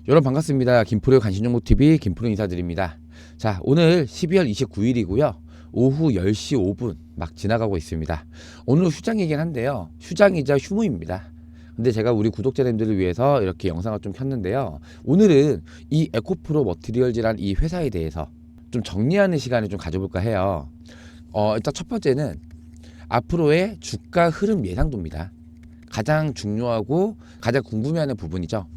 여러분 반갑습니다. 김프로의 간신정보TV 김프로 인사드립니다. 자, 오늘 12월 29일이고요. 오후 10시 5분 막 지나가고 있습니다. 오늘 휴장이긴 한데요. 휴장이자 휴무입니다. 근데 제가 우리 구독자님들을 위해서 이렇게 영상을 좀 켰는데요. 오늘은 이 에코프로 머티리얼즈라는 이 회사에 대해서 좀 정리하는 시간을 좀 가져볼까 해요. 일단 첫 번째는 앞으로의 주가 흐름 예상도입니다. 가장 중요하고 가장 궁금해하는 부분이죠.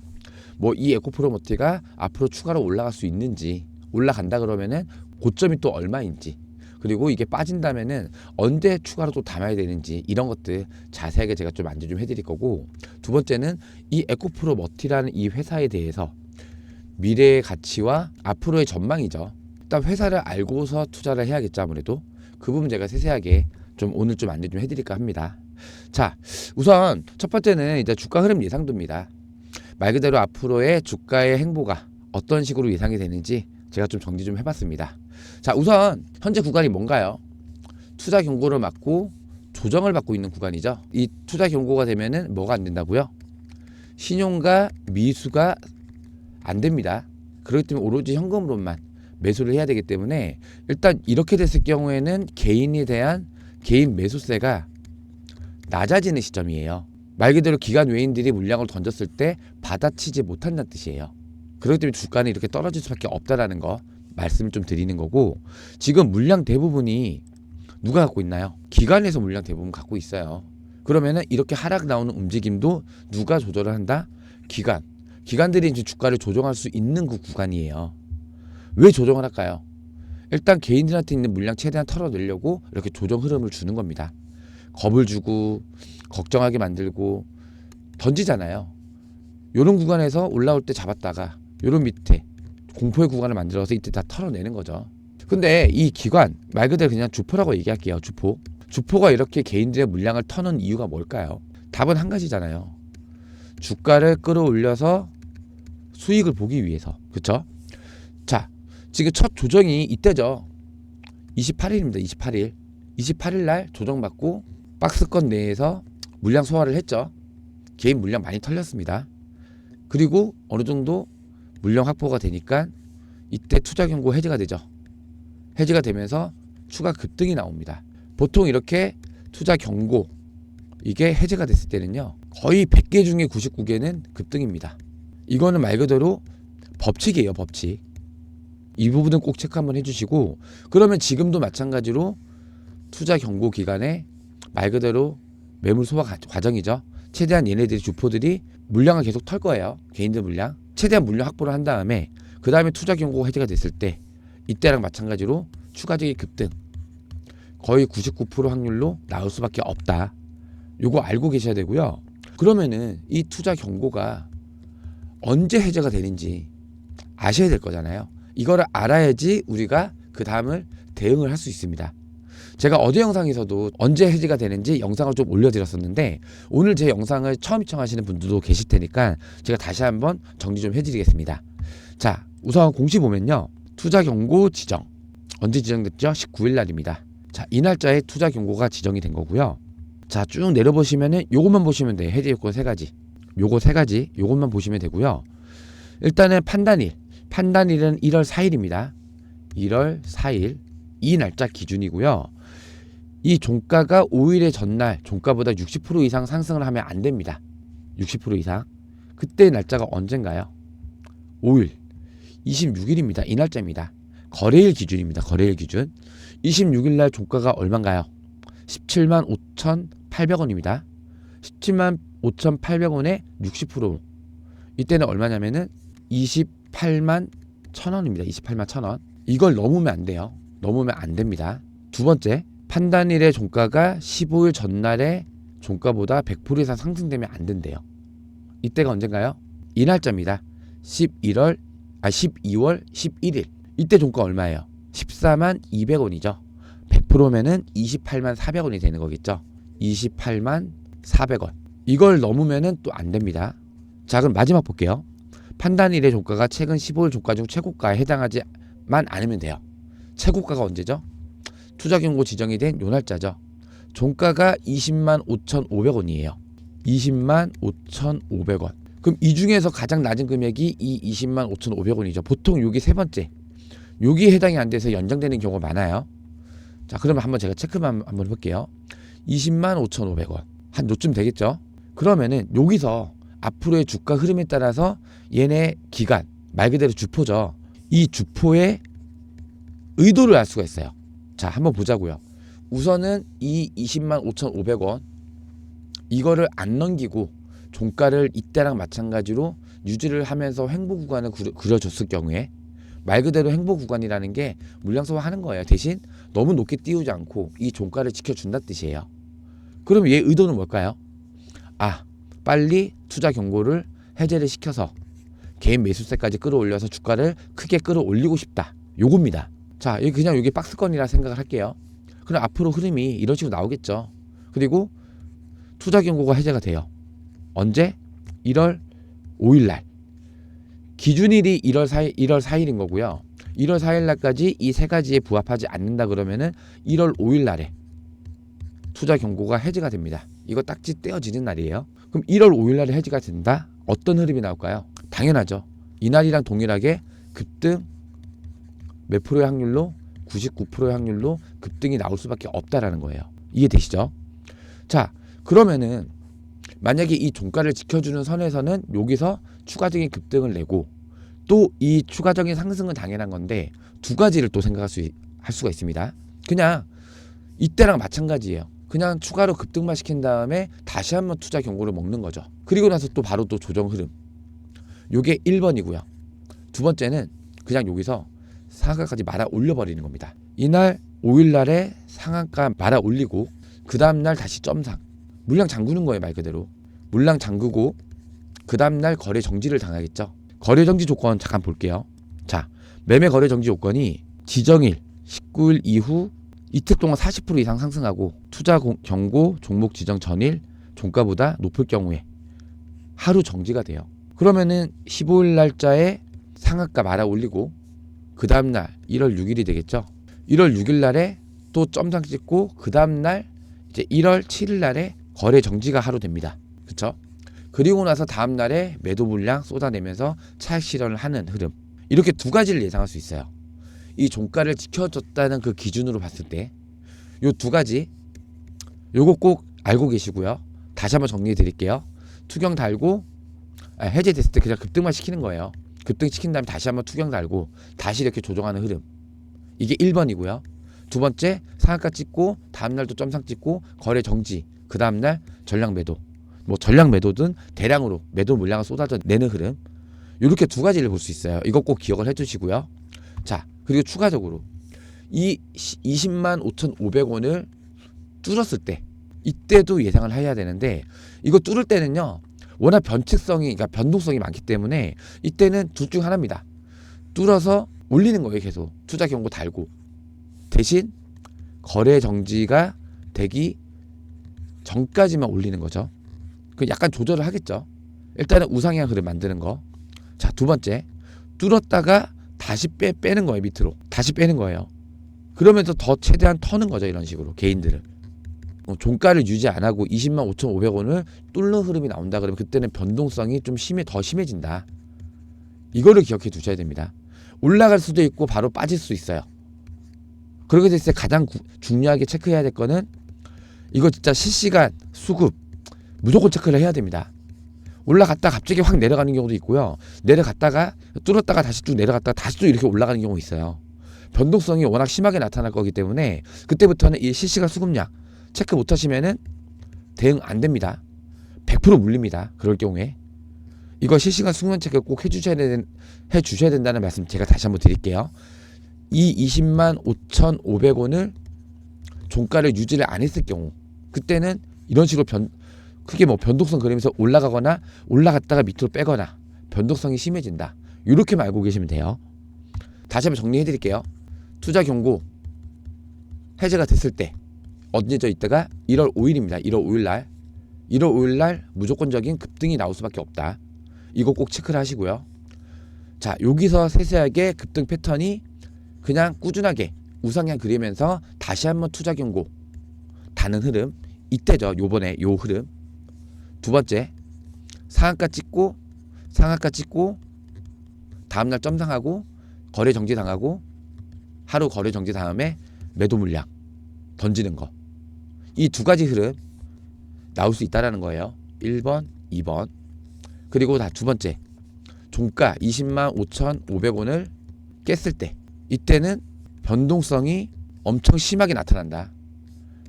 뭐 이 에코프로머티가 앞으로 추가로 올라갈 수 있는지, 올라간다 그러면은 고점이 또 얼마인지, 그리고 이게 빠진다면은 언제 추가로 또 담아야 되는지, 이런 것들 자세하게 제가 좀 안내 좀 해드릴 거고, 두 번째는 이 에코프로머티라는 이 회사에 대해서 미래의 가치와 앞으로의 전망이죠. 일단 회사를 알고서 투자를 해야겠죠. 아무래도 그 부분 제가 세세하게 좀 오늘 좀 안내 좀 해드릴까 합니다. 자, 우선 첫 번째는 이제 주가 흐름 예상도입니다. 말 그대로 앞으로의 주가의 행보가 어떤 식으로 예상이 되는지 제가 좀 정리 좀 해봤습니다. 자, 우선 현재 구간이 뭔가요? 투자 경고를 맞고 조정을 받고 있는 구간이죠. 이 투자 경고가 되면은 뭐가 안 된다고요? 신용과 미수가 안 됩니다. 그렇기 때문에 오로지 현금으로만 매수를 해야 되기 때문에 일단 이렇게 됐을 경우에는 개인에 대한 개인 매수세가 낮아지는 시점이에요. 말 그대로 기관 외인들이 물량을 던졌을 때 받아치지 못한다는 뜻이에요. 그렇기 때문에 주가는 이렇게 떨어질 수밖에 없다라는 거 말씀을 좀 드리는 거고, 지금 물량 대부분이 누가 갖고 있나요? 기관에서 물량 대부분 갖고 있어요. 그러면은 이렇게 하락 나오는 움직임도 누가 조절을 한다? 기관들이 이제 주가를 조정할 수 있는 그 구간이에요. 왜 조정을 할까요? 일단 개인들한테 있는 물량 최대한 털어내려고 이렇게 조정 흐름을 주는 겁니다. 겁을 주고 걱정하게 만들고 던지잖아요. 요런 구간에서 올라올 때 잡았다가 요런 밑에 공포의 구간을 만들어서 이때 다 털어내는 거죠. 근데 이 기관 말 그대로 그냥 주포라고 얘기할게요. 주포가 이렇게 개인들의 물량을 터는 이유가 뭘까요? 답은 한 가지잖아요. 주가를 끌어올려서 수익을 보기 위해서. 그쵸? 자, 지금 첫 조정이 이때죠. 28일입니다. 28일 날 조정받고 박스권 내에서 물량 소화를 했죠. 개인 물량 많이 털렸습니다. 그리고 어느 정도 물량 확보가 되니까 이때 투자 경고 해지가 되죠. 해지가 되면서 추가 급등이 나옵니다. 보통 이렇게 투자 경고 이게 해제가 됐을 때는요, 거의 100개 중에 99개는 급등입니다. 이거는 말 그대로 법칙이에요. 법칙. 이 부분은 꼭 체크 한번 해주시고, 그러면 지금도 마찬가지로 투자 경고 기간에 말 그대로 매물 소화 과정이죠. 최대한 얘네들이 주포들이 물량을 계속 털 거예요. 개인들 물량 최대한 물량 확보를 한 다음에 그 다음에 투자 경고가 해제가 됐을 때 이때랑 마찬가지로 추가적인 급등 거의 99% 확률로 나올 수밖에 없다. 요거 알고 계셔야 되고요. 그러면은 이 투자 경고가 언제 해제가 되는지 아셔야 될 거잖아요. 이거를 알아야지 우리가 그 다음을 대응을 할 수 있습니다. 제가 어제 영상에서도 언제 해지가 되는지 영상을 좀 올려드렸었는데, 오늘 제 영상을 처음 시청하시는 분들도 계실 테니까 제가 다시 한번 정리 좀 해드리겠습니다. 자, 우선 공시 보면요, 투자 경고 지정 언제 지정됐죠? 19일 날입니다. 자, 이 날짜에 투자 경고가 지정이 된 거고요. 자, 쭉 내려보시면은 요것만 보시면 돼요. 해지 요건 세 가지, 요것만 보시면 되고요. 일단은 판단일은 1월 4일입니다. 1월 4일 이 날짜 기준이고요. 이 종가가 5일의 전날 종가보다 60% 이상 상승을 하면 안 됩니다. 60% 이상. 그때 날짜가 언젠가요? 5일 26일입니다. 이 날짜입니다. 거래일 기준입니다. 거래일 기준. 26일 날 종가가 얼마인가요? 17만 5,800원입니다. 17만 5,800원에 60%. 이때는 얼마냐면은 28만 1,000원입니다. 28만 1,000원. 이걸 넘으면 안 돼요. 넘으면 안 됩니다. 두 번째, 판단일의 종가가 15일 전날의 종가보다 100% 이상 상승되면 안 된대요. 이때가 언젠가요? 이 날짜입니다. 12월 11일. 이때 종가 얼마예요? 14만 200원이죠. 100%면은 28만 400원이 되는 거겠죠. 28만 400원. 이걸 넘으면은 또 안 됩니다. 자, 그럼 마지막 볼게요. 판단일의 종가가 최근 15일 종가 중 최고가에 해당하지만 않으면 돼요. 최고가가 언제죠? 투자 경고 지정이 된 요 날짜죠. 종가가 20만 5,500원이에요. 20만 5,500원. 그럼 이 중에서 가장 낮은 금액이 이 20만 5,500원이죠. 보통 여기 세 번째, 여기 해당이 안 돼서 연장되는 경우가 많아요. 자, 그러면 한번 제가 체크만 한번 해볼게요. 20만 5,500원 한 요쯤 되겠죠. 그러면은 여기서 앞으로의 주가 흐름에 따라서 얘네 기간, 말 그대로 주포죠. 이 주포의 의도를 알 수가 있어요. 자, 한번 보자고요. 우선은 이 20만 5,500원 이거를 안 넘기고 종가를 이때랑 마찬가지로 유지를 하면서 횡보 구간을 그려줬을 경우에, 말 그대로 횡보 구간이라는 게 물량 소화하는 거예요. 대신 너무 높게 띄우지 않고 이 종가를 지켜준다 뜻이에요. 그럼 얘 의도는 뭘까요? 아, 빨리 투자 경고를 해제를 시켜서 개인 매수세까지 끌어올려서 주가를 크게 끌어올리고 싶다, 요겁니다. 자, 그냥 이게 박스권이라 생각을 할게요. 그럼 앞으로 흐름이 이런 식으로 나오겠죠. 그리고 투자 경고가 해제가 돼요. 언제? 1월 5일날. 기준일이 1월 4일인 거고요. 1월 4일날까지 이 세 가지에 부합하지 않는다 그러면은 1월 5일날에 투자 경고가 해제가 됩니다. 이거 딱지 떼어지는 날이에요. 그럼 1월 5일날에 해제가 된다? 어떤 흐름이 나올까요? 당연하죠. 이날이랑 동일하게 급등 몇 프로의 확률로? 99%의 확률로 급등이 나올 수밖에 없다라는 거예요. 이해되시죠? 자, 그러면은 만약에 이 종가를 지켜주는 선에서는 여기서 추가적인 급등을 내고, 또 이 추가적인 상승은 당연한 건데 두 가지를 또 생각할 수가 있습니다. 그냥 이때랑 마찬가지예요. 그냥 추가로 급등만 시킨 다음에 다시 한번 투자 경고를 먹는 거죠. 그리고 나서 또 바로 또 조정 흐름. 요게 1번이고요. 두 번째는 그냥 여기서 상한가까지 말아 올려버리는 겁니다. 이날 5일날에 상한가 말아 올리고 그 다음날 다시 점상. 물량 잠그는 거예요. 말 그대로 물량 잠그고 그 다음날 거래 정지를 당하겠죠. 거래 정지 조건 잠깐 볼게요. 자, 매매 거래 정지 조건이 지정일 19일 이후 이틀 동안 40% 이상 상승하고 투자 경고 종목 지정 전일 종가보다 높을 경우에 하루 정지가 돼요. 그러면은 15일 날짜에 상한가 말아 올리고 그 다음날 1월 6일이 되겠죠. 1월 6일 날에 또 점상 찍고 그 다음날 이제 1월 7일 날에 거래 정지가 하루 됩니다. 그쵸? 그리고 나서 다음날에 매도 물량 쏟아내면서 차익 실현을 하는 흐름. 이렇게 두 가지를 예상할 수 있어요. 이 종가를 지켜줬다는 그 기준으로 봤을 때 요 두 가지, 요거 꼭 알고 계시고요. 다시 한번 정리해 드릴게요. 투경 달고 해제됐을 때 그냥 급등만 시키는 거예요. 급등 시킨 다음에 다시 한번 투경 달고 다시 이렇게 조정하는 흐름. 이게 1번이고요. 두 번째, 상한가 찍고 다음날도 점상 찍고 거래 정지, 그 다음날 전량 매도. 뭐 전량 매도든 대량으로 매도 물량을 쏟아져 내는 흐름. 이렇게 두 가지를 볼 수 있어요. 이거 꼭 기억을 해주시고요. 자, 그리고 추가적으로 이 20만 5,500원을 뚫었을 때 이때도 예상을 해야 되는데, 이거 뚫을 때는요 워낙 그러니까 변동성이 많기 때문에 이때는 둘 중 하나입니다. 뚫어서 올리는 거예요. 계속 투자 경고 달고, 대신 거래 정지가 되기 전까지만 올리는 거죠. 그 약간 조절을 하겠죠. 일단은 우상향 흐름 만드는 거. 자, 두 번째, 뚫었다가 다시 빼는 거예요. 밑으로 다시 빼는 거예요. 그러면서 더 최대한 터는 거죠. 이런 식으로 개인들은 종가를 유지 안 하고 20만 5,500원을 뚫는 흐름이 나온다 그러면 그때는 변동성이 좀 더 심해진다. 이거를 기억해 두셔야 됩니다. 올라갈 수도 있고 바로 빠질 수 있어요. 그렇게 됐을 때 가장 중요하게 체크해야 될 거는 이거 진짜 실시간 수급 무조건 체크를 해야 됩니다. 올라갔다 갑자기 확 내려가는 경우도 있고요. 내려갔다가 뚫었다가 다시 쭉 내려갔다가 다시 또 이렇게 올라가는 경우가 있어요. 변동성이 워낙 심하게 나타날 거기 때문에 그때부터는 이 실시간 수급량 체크 못 하시면은 대응 안 됩니다. 100% 물립니다. 그럴 경우에 이거 실시간 수급량 체크 꼭 해주셔야 된다는 말씀 제가 다시 한번 드릴게요. 이 20만 5,500원을 종가를 유지를 안 했을 경우, 그때는 이런 식으로 크게 뭐 변동성 그리면서 올라가거나 올라갔다가 밑으로 빼거나 변동성이 심해진다. 이렇게만 알고 계시면 돼요. 다시 한번 정리해 드릴게요. 투자 경고 해제가 됐을 때 언제죠? 이때가 1월 5일입니다. 1월 5일 날. 1월 5일 날 무조건적인 급등이 나올 수밖에 없다. 이거 꼭 체크를 하시고요. 자, 여기서 세세하게 급등 패턴이 그냥 꾸준하게 우상향 그리면서 다시 한번 투자 경고 다는 흐름. 이때죠. 요번에 요 흐름. 두 번째, 상한가 찍고 상한가 찍고 다음날 점상하고 거래 정지 당하고 하루 거래 정지 다음에 매도 물량 던지는 거. 이 두 가지 흐름 나올 수 있다라는 거예요. 1번, 2번. 그리고 다 두 번째. 종가 20만 5,500원을 깼을 때 이때는 변동성이 엄청 심하게 나타난다.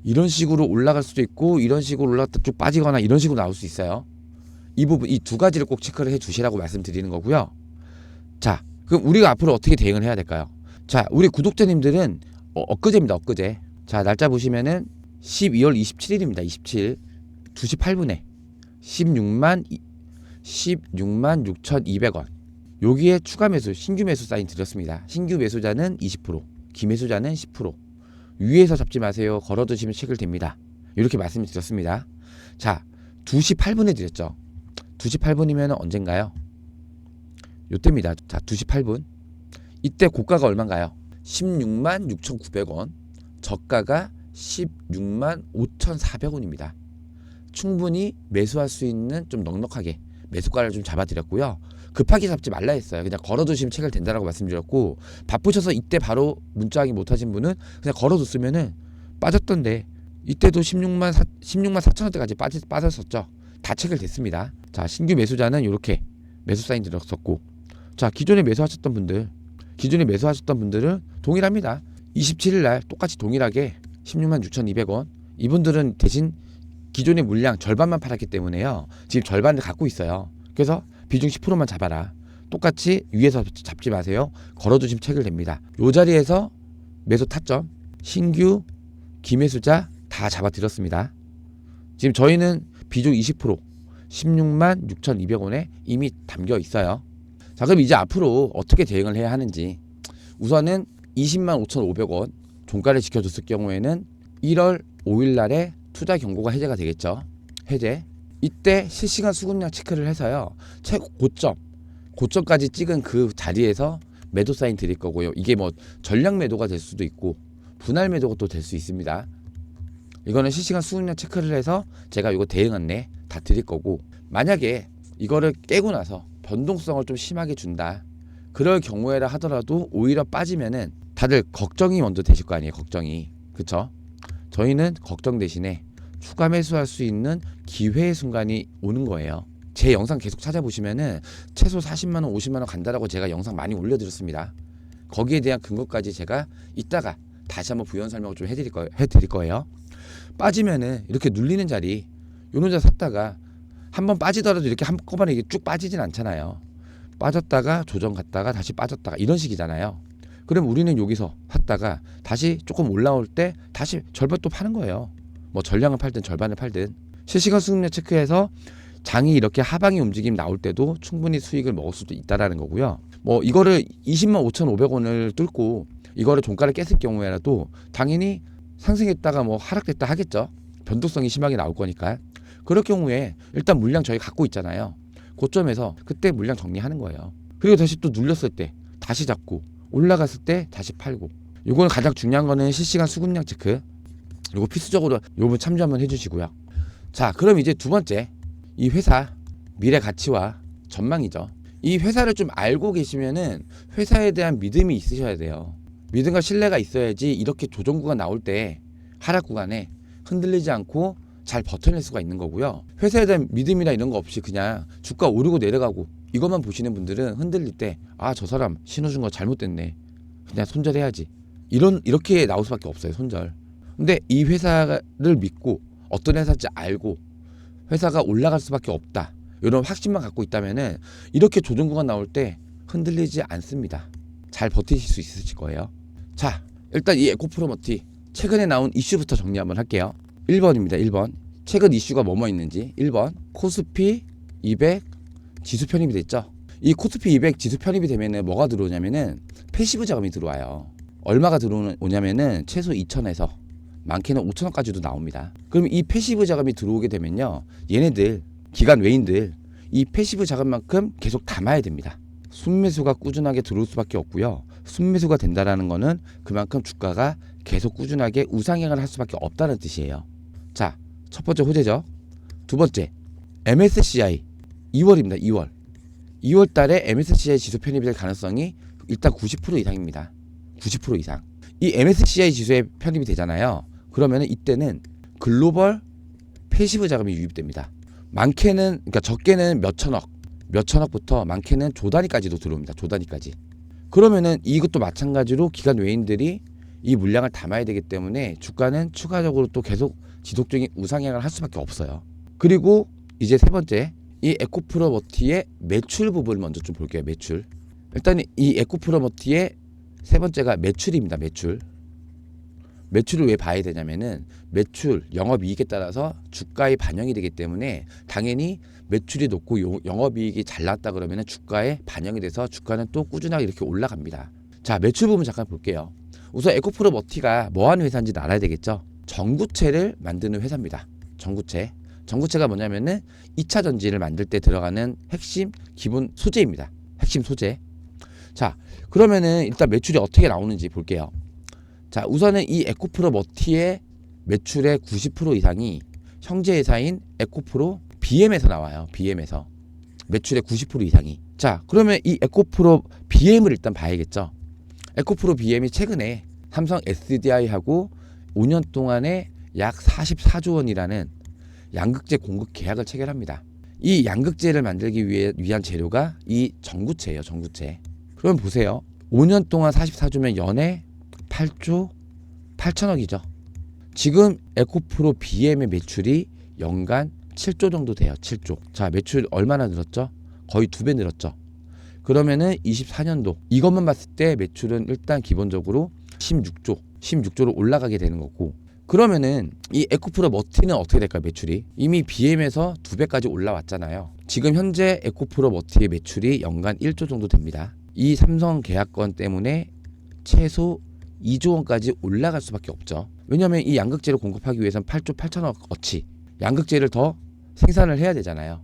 이런 식으로 올라갈 수도 있고 이런 식으로 올라갔다 쭉 빠지거나 이런 식으로 나올 수 있어요. 이 부분 이 두 가지를 꼭 체크를 해 주시라고 말씀드리는 거고요. 자, 그럼 우리가 앞으로 어떻게 대응을 해야 될까요? 자, 우리 구독자님들은 엊그제입니다. 엊그제. 자, 날짜 보시면은 12월 27일입니다. 27일 2시 8분에 16만 6,200원. 여기에 추가 매수, 신규 매수 사인 드렸습니다. 신규 매수자는 20%, 기매수자는 10%. 위에서 잡지 마세요. 걸어두시면 체결됩니다. 이렇게 말씀을 드렸습니다. 자, 2시 8분에 드렸죠. 2시 8분이면 언젠가요? 요때입니다. 자, 2시 8분. 이때 고가가 얼마인가요? 16만 6,900원. 저가가 16만 5,400원입니다. 충분히 매수할 수 있는 좀 넉넉하게 매수가를 좀 잡아드렸고요. 급하게 잡지 말라 했어요. 그냥 걸어두시면 체결된다라고 말씀드렸고, 바쁘셔서 이때 바로 문자 확인 못하신 분은 그냥 걸어뒀으면은 빠졌던데 이때도 16만 4천원대까지 빠졌었죠. 다 체결됐습니다. 자, 신규 매수자는 이렇게 매수 사인 드렸었고, 자, 기존에 매수하셨던 분들은 동일합니다. 27일날 똑같이 동일하게 16만 6,200원. 이분들은 대신 기존의 물량 절반만 팔았기 때문에요. 지금 절반을 갖고 있어요. 그래서 비중 10%만 잡아라. 똑같이 위에서 잡지 마세요. 걸어두시면 체결됩니다. 이 자리에서 매수 타점, 신규, 기매수자 다 잡아드렸습니다. 지금 저희는 비중 20%, 16만 6,200원에 이미 담겨 있어요. 자, 그럼 이제 앞으로 어떻게 대응을 해야 하는지. 우선은 20만 5,500원 종가를 지켜줬을 경우에는 1월 5일 날에 투자 경고가 해제가 되겠죠. 해제. 이때 실시간 수급량 체크를 해서요. 최고 고점까지 찍은 그 자리에서 매도 사인 드릴 거고요. 이게 뭐 전량 매도가 될 수도 있고 분할 매도가 또 될 수 있습니다. 이거는 실시간 수급량 체크를 해서 제가 이거 대응 안내 다 드릴 거고, 만약에 이거를 깨고 나서 변동성을 좀 심하게 준다. 그럴 경우에라 하더라도 오히려 빠지면은 다들 걱정이 먼저 되실 거 아니에요. 걱정이. 그쵸? 저희는 걱정 대신에 추가 매수할 수 있는 기회의 순간이 오는 거예요. 제 영상 계속 찾아보시면은 최소 40만원 50만원 간다라고 제가 영상 많이 올려드렸습니다. 거기에 대한 근거까지 제가 이따가 다시 한번 부연 설명을 좀 해드릴 거예요. 빠지면은 이렇게 눌리는 자리, 요런 자리 샀다가 한번 빠지더라도 이렇게 한꺼번에 이게 쭉 빠지진 않잖아요. 빠졌다가 조정 갔다가 다시 빠졌다가 이런 식이잖아요. 그럼 우리는 여기서 샀다가 다시 조금 올라올 때 다시 절반 또 파는 거예요. 뭐 전량을 팔든 절반을 팔든. 실시간 수급량 체크해서 장이 이렇게 하방의 움직임 나올 때도 충분히 수익을 먹을 수도 있다라는 거고요. 뭐 이거를 20만 5,500원을 뚫고 이거를 종가를 깼을 경우에라도 당연히 상승했다가 뭐 하락됐다 하겠죠. 변동성이 심하게 나올 거니까. 그럴 경우에 일단 물량 저희 갖고 있잖아요. 고점에서 그때 물량 정리하는 거예요. 그리고 다시 또 눌렸을 때 다시 잡고 올라갔을 때 다시 팔고. 이거는 가장 중요한 거는 실시간 수급량 체크. 이거 필수적으로 요번 참조 한번 해주시고요. 자, 그럼 이제 두 번째, 이 회사 미래 가치와 전망이죠. 이 회사를 좀 알고 계시면은 회사에 대한 믿음이 있으셔야 돼요. 믿음과 신뢰가 있어야지 이렇게 조정 구간 나올 때 하락 구간에 흔들리지 않고 잘 버텨낼 수가 있는 거고요. 회사에 대한 믿음이나 이런 거 없이 그냥 주가 오르고 내려가고 이것만 보시는 분들은 흔들릴 때 아, 저 사람 신호준 거 잘못됐네, 그냥 손절해야지, 이렇게 나올 수밖에 없어요. 손절. 근데 이 회사를 믿고 어떤 회사인지 알고 회사가 올라갈 수밖에 없다, 이런 확신만 갖고 있다면은 이렇게 조정 구간 나올 때 흔들리지 않습니다. 잘 버티실 수 있으실 거예요. 자, 일단 이 에코프로머티 최근에 나온 이슈부터 정리 한번 할게요. 1번입니다. 1번. 최근 이슈가 뭐뭐 있는지. 1번. 코스피 200 지수 편입이 됐죠. 이 코스피 200 지수 편입이 되면은 뭐가 들어오냐면은 패시브 자금이 들어와요. 얼마가 들어오냐면은 최소 2천에서 많게는 5천원까지도 나옵니다. 그럼 이 패시브 자금이 들어오게 되면요, 얘네들 기관 외인들 이 패시브 자금만큼 계속 담아야 됩니다. 순매수가 꾸준하게 들어올 수밖에 없고요. 순매수가 된다라는 거는 그만큼 주가가 계속 꾸준하게 우상향을 할 수밖에 없다는 뜻이에요. 자, 첫 번째 호재죠. 두 번째 MSCI 2월입니다. 2월 달에 MSCI 지수 편입이 될 가능성이 일단 90% 이상입니다. 90% 이상. 이 MSCI 지수에 편입이 되잖아요. 그러면 이때는 글로벌 패시브 자금이 유입됩니다. 많게는, 그러니까 적게는 몇 천억부터 많게는 조 단위까지도 들어옵니다. 조 단위까지. 그러면은 이것도 마찬가지로 기관 외인들이 이 물량을 담아야 되기 때문에 주가는 추가적으로 또 계속 지속적인 우상향을 할 수밖에 없어요. 그리고 이제 세 번째, 이 에코프로머티의 매출 부분을 먼저 좀 볼게요. 매출. 일단 이 에코프로머티의 세 번째가 매출입니다. 매출을 왜 봐야 되냐면은 매출, 영업이익에 따라서 주가에 반영이 되기 때문에 당연히 매출이 높고 영업이익이 잘 났다 그러면은 주가에 반영이 돼서 주가는 또 꾸준하게 이렇게 올라갑니다. 자, 매출 부분 잠깐 볼게요. 우선 에코프로머티가 뭐 하는 회사인지 알아야 되겠죠. 전구체를 만드는 회사입니다. 전구체가 뭐냐면은 2차 전지를 만들 때 들어가는 핵심 기본 소재입니다. 핵심 소재. 자, 그러면은 일단 매출이 어떻게 나오는지 볼게요. 자, 우선은 이 에코프로머티의 매출의 90% 이상이 형제 회사인 에코프로 BM에서 나와요. BM에서 매출의 90% 이상이. 자, 그러면 이 에코프로 BM을 일단 봐야겠죠. 에코프로 BM이 최근에 삼성 SDI하고 5년 동안에 약 44조 원이라는 양극재 공급 계약을 체결합니다. 이 양극재를 만들기 위한 재료가 이 전구체예요. 전구체. 그럼 보세요. 5년 동안 44조면 연에 8조 8천억이죠. 지금 에코프로 BM의 매출이 연간 7조 정도 돼요. 7조. 자, 매출 얼마나 늘었죠? 거의 2배 늘었죠. 그러면은 24년도 이것만 봤을 때 매출은 일단 기본적으로 16조로 올라가게 되는 거고, 그러면은 이 에코프로머티는 어떻게 될까요? 매출이 이미 BM에서 2배까지 올라왔잖아요. 지금 현재 에코프로머티의 매출이 연간 1조 정도 됩니다. 이 삼성 계약권 때문에 최소 2조 원까지 올라갈 수밖에 없죠. 왜냐하면 이 양극재를 공급하기 위해서는 8조 8천억 어치 양극재를 더 생산을 해야 되잖아요.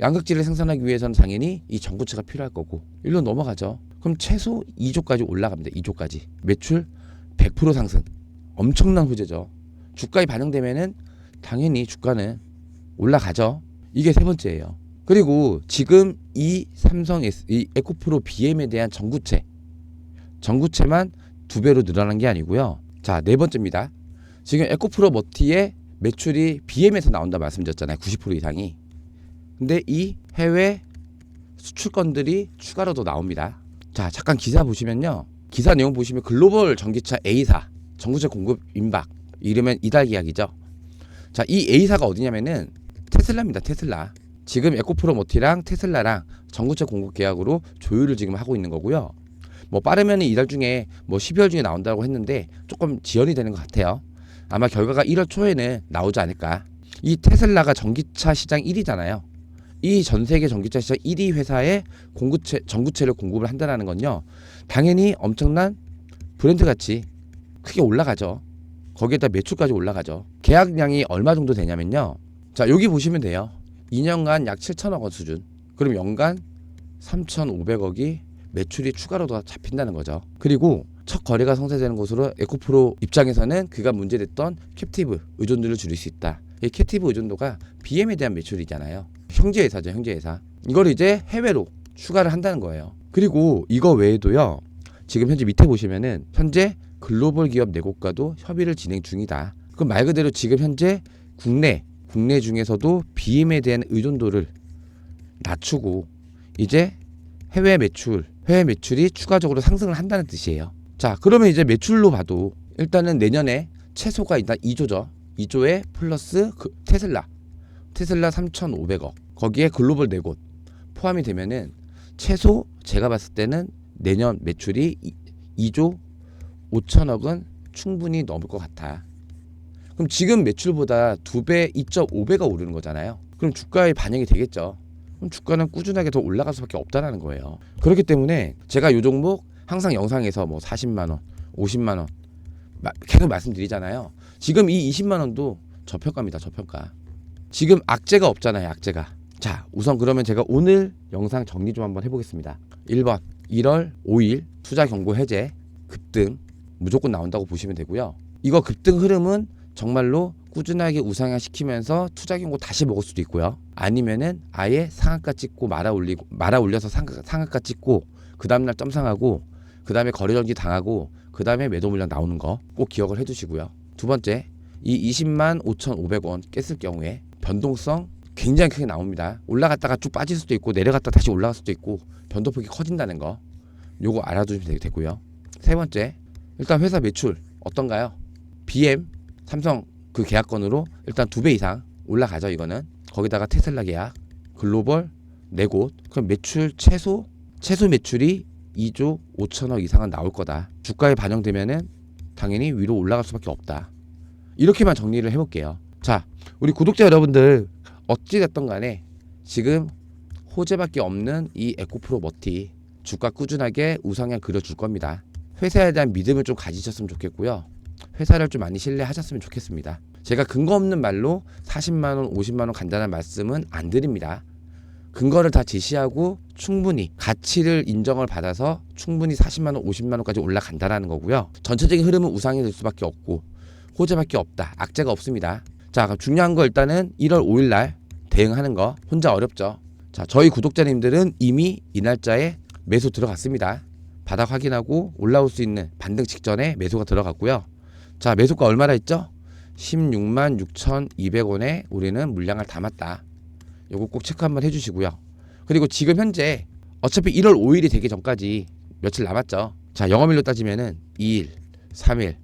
양극재를 생산하기 위해서는 당연히 이 전구체가 필요할 거고, 일로 넘어가죠. 그럼 최소 2조까지 올라갑니다. 2조까지. 매출 100% 상승. 엄청난 호재죠. 주가에 반영되면은 당연히 주가는 올라가죠. 이게 세 번째예요. 그리고 지금 이 이 에코프로 BM에 대한 전구체만 2배로 늘어난 게 아니고요. 자, 네 번째입니다. 지금 에코프로머티의 매출이 BM에서 나온다 말씀드렸잖아요. 90% 이상이. 근데 이 해외 수출건들이 추가로 더 나옵니다. 자, 잠깐 기사 보시면요. 기사 내용 보시면 글로벌 전기차 A사 전구체 공급 임박, 이러면 이달 계약이죠. 자, 이 A사가 어디냐면은 테슬라입니다. 테슬라. 지금 에코프로머티랑 테슬라랑 전구체 공급 계약으로 조율을 지금 하고 있는 거고요. 뭐 빠르면 이달 중에 뭐 12월 중에 나온다고 했는데 조금 지연이 되는 것 같아요. 아마 결과가 1월 초에는 나오지 않을까. 이 테슬라가 전기차 시장 1위잖아요. 이 전 세계 전기차 시장 1위 회사에 전구체를 공급을 한다는 건요, 당연히 엄청난 브랜드 가치 크게 올라가죠. 거기에다 매출까지 올라가죠. 계약량이 얼마 정도 되냐면요. 자, 여기 보시면 돼요. 2년간 약 7천억 원 수준. 그럼 연간 3,500억이 매출이 추가로 더 잡힌다는 거죠. 그리고 첫 거래가 성사되는 곳으로 에코프로 입장에서는 그가 문제됐던 캡티브 의존도를 줄일 수 있다. 이 캡티브 의존도가 BM에 대한 매출이잖아요. 형제회사죠. 형제회사. 이걸 이제 해외로 추가를 한다는 거예요. 그리고 이거 외에도요. 지금 현재 밑에 보시면은 현재 글로벌 기업 4곳과도 협의를 진행 중이다. 그럼 말 그대로 지금 현재 국내 중에서도 BM에 대한 의존도를 낮추고 이제 해외 매출이 추가적으로 상승을 한다는 뜻이에요. 자, 그러면 이제 매출로 봐도 일단은 내년에 최소가 일단 2조죠. 2조에 플러스 테슬라 3,500억. 거기에 글로벌 4곳 포함이 되면은 최소 제가 봤을 때는 내년 매출이 2조 5천억은 충분히 넘을 것 같아. 그럼 지금 매출보다 2배, 2.5배가 오르는 거잖아요. 그럼 주가에 반영이 되겠죠. 그럼 주가는 꾸준하게 더 올라갈 수밖에 없다는 거예요. 그렇기 때문에 제가 이 종목 항상 영상에서 뭐 40만 원, 50만 원 계속 말씀드리잖아요. 지금 이 20만 원도 저평가입니다. 저평가. 지금 악재가 없잖아요. 악재가. 자, 우선 그러면 제가 오늘 영상 정리 좀 한번 해보겠습니다. 1번 1월 5일 투자 경고 해제 급등 무조건 나온다고 보시면 되고요. 이거 급등 흐름은 정말로 꾸준하게 우상향 시키면서 투자 경고 다시 먹을 수도 있고요. 아니면은 아예 상한가 찍고 말아 올려서 상한가 찍고 그 다음날 점상하고 그 다음에 거래정지 당하고 그 다음에 매도 물량 나오는 거 꼭 기억을 해두시고요. 두 번째, 이 20만 5,500원 깼을 경우에 변동성 굉장히 크게 나옵니다. 올라갔다가 쭉 빠질 수도 있고 내려갔다 다시 올라갈 수도 있고 변동폭이 커진다는 거 요거 알아두시면 되고요. 세 번째, 일단 회사 매출 어떤가요? BM 삼성 그 계약건으로 일단 2배 이상 올라가죠. 이거는 거기다가 테슬라 계약, 글로벌 4곳, 그럼 매출 최소 매출이 2조 5천억 이상은 나올 거다. 주가에 반영되면은 당연히 위로 올라갈 수밖에 없다. 이렇게만 정리를 해볼게요. 자, 우리 구독자 여러분들 어찌됐든 간에 지금 호재밖에 없는 이 에코프로 머티 주가 꾸준하게 우상향 그려줄 겁니다. 회사에 대한 믿음을 좀 가지셨으면 좋겠고요. 회사를 좀 많이 신뢰하셨으면 좋겠습니다. 제가 근거 없는 말로 40만원 50만원 간다는 말씀은 안 드립니다. 근거를 다 제시하고 충분히 가치를 인정을 받아서 충분히 40만원 50만원까지 올라간다라는 거고요. 전체적인 흐름은 우상이 될 수밖에 없고 호재밖에 없다. 악재가 없습니다. 자, 그럼 중요한 거 일단은 1월 5일 날 대응하는 거 혼자 어렵죠. 자, 저희 구독자님들은 이미 이 날짜에 매수 들어갔습니다. 바닥 확인하고 올라올 수 있는 반등 직전에 매수가 들어갔고요. 자, 매수가 얼마나 했죠? 16만 6,200원에 우리는 물량을 담았다. 요거 꼭 체크 한번 해주시고요. 그리고 지금 현재 어차피 1월 5일이 되기 전까지 며칠 남았죠. 자, 영업일로 따지면은 2일, 3일,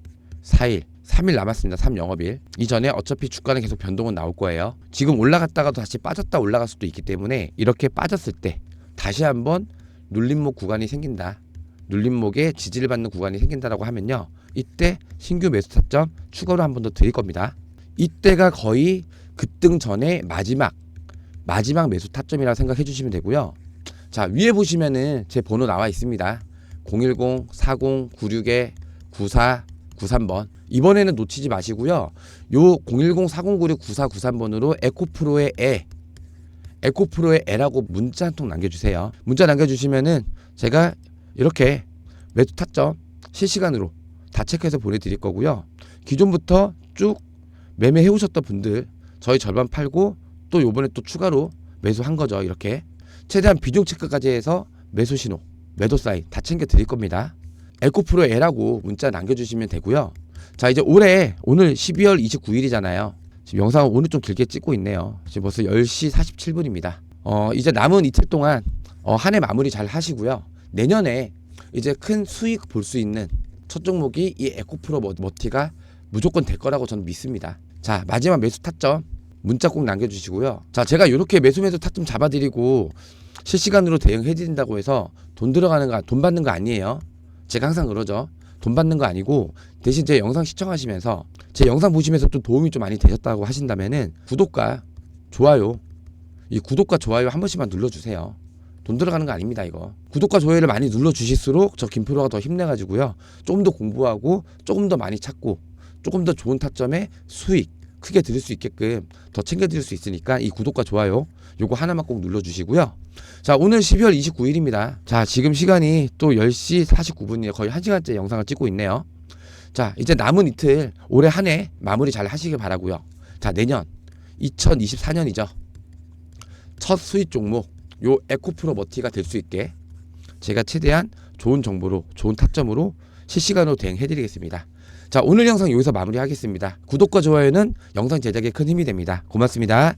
4일, 3일 남았습니다. 3영업일. 이전에 어차피 주가는 계속 변동은 나올 거예요. 지금 올라갔다가도 다시 빠졌다 올라갈 수도 있기 때문에 이렇게 빠졌을 때 다시 한번 눌림목 구간이 생긴다. 눌림목에 지지를 받는 구간이 생긴다라고 하면요. 이때 신규 매수 타점 추가로 한 번 더 드릴 겁니다. 이때가 거의 급등 전에 마지막 매수 타점이라고 생각해 주시면 되고요. 자, 위에 보시면은 제 번호 나와 있습니다. 010-4096-9493번. 이번에는 놓치지 마시고요. 요 010-4096-9493번으로 에코프로의 에라고 문자 한 통 남겨주세요. 문자 남겨주시면은 제가 이렇게 매수 타점 실시간으로 다 체크해서 보내드릴 거고요. 기존부터 쭉 매매해 오셨던 분들 저희 절반 팔고 또 요번에 또 추가로 매수한 거죠. 이렇게 최대한 비중 체크까지 해서 매수 신호, 매도 사인 다 챙겨 드릴 겁니다. 에코프로 L하고 문자 남겨주시면 되고요. 자, 이제 오늘 12월 29일이잖아요. 지금 영상을 오늘 좀 길게 찍고 있네요. 지금 벌써 10시 47분입니다. 이제 남은 이틀 동안 한 해 마무리 잘 하시고요. 내년에 이제 큰 수익 볼 수 있는 첫 종목이 이 에코프로 머티가 무조건 될 거라고 저는 믿습니다. 자, 마지막 매수 타점 문자 꼭 남겨주시고요. 자, 제가 이렇게 매수 타점 잡아드리고 실시간으로 대응해드린다고 해서 돈 받는 거 아니에요. 제가 항상 그러죠. 돈 받는 거 아니고 대신 제 영상 시청하시면서 제 영상 보시면서 또 도움이 좀 많이 되셨다고 하신다면은 구독과 좋아요 한 번씩만 눌러주세요. 돈 들어가는 거 아닙니다. 이거 구독과 좋아요를 많이 눌러주실수록 저 김프로가 더 힘내가지고요. 조금 더 공부하고 조금 더 많이 찾고 조금 더 좋은 타점에 수익 크게 드릴 수 있게끔 더 챙겨드릴 수 있으니까 이 구독과 좋아요 요거 하나만 꼭 눌러주시고요. 자, 오늘 12월 29일입니다. 자, 지금 시간이 또 10시 49분이에요. 거의 1시간째 영상을 찍고 있네요. 자, 이제 남은 이틀 올해 한 해 마무리 잘 하시길 바라고요. 자, 내년 2024년이죠. 첫 수익 종목 요 에코프로 머티가 될 수 있게 제가 최대한 좋은 정보로 좋은 타점으로 실시간으로 대응해드리겠습니다. 자, 오늘 영상 여기서 마무리하겠습니다. 구독과 좋아요는 영상 제작에 큰 힘이 됩니다. 고맙습니다.